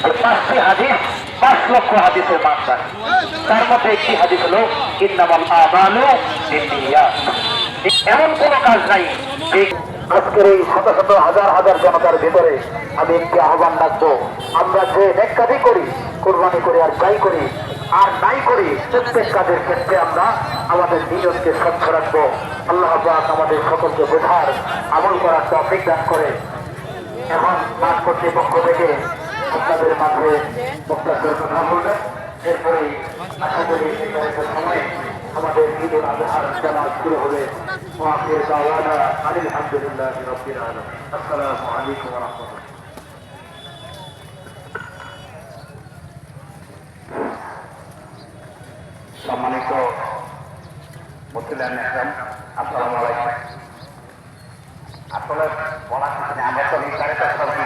যে 5টি হাদিস 5 লক্ষ হাদিসের মাত্রা, তার মধ্যে একটি হাদিস হলো ইন্নামাল আমালু বিন্নিয়াত। এমন কোন কাজ নাই যে আজকের এই শত শত হাজার হাজার জনতার ভিতরে আমি একটি আহ্বান রাখবো, আমরা যে নেক কাজই করি, কোরবানি করি আর যাই করি আর নাই করি, প্রত্যেক কাজের ক্ষেত্রে আমরা আমাদের নিয়তকে স্বচ্ছ রাখবো। আল্লাহ পাক আমাদের সকলকে বোঝার আমল করার তৌফিক দান করে। এখন মাঠ কর্তৃপক্ষ থেকে আপনাদের মাঝে বক্তব্যের কথা বলবেন, এরপরে আশা করি সময়ে আমাদের ঈদুল আজহার জামাত শুরু হবে। ওয়াকির দাওয়ানা আলহামদুলিল্লাহি রাব্বিল আলামিন। আসসালামু আলাইকুম ওয়া রাহমাতুল্লাহ। সম্মানিত মুসলিম নেতা, আসসালামু আলাইকুম। আসলে বলা কিছু নেই, আমরা তো নির্ধারিত সময়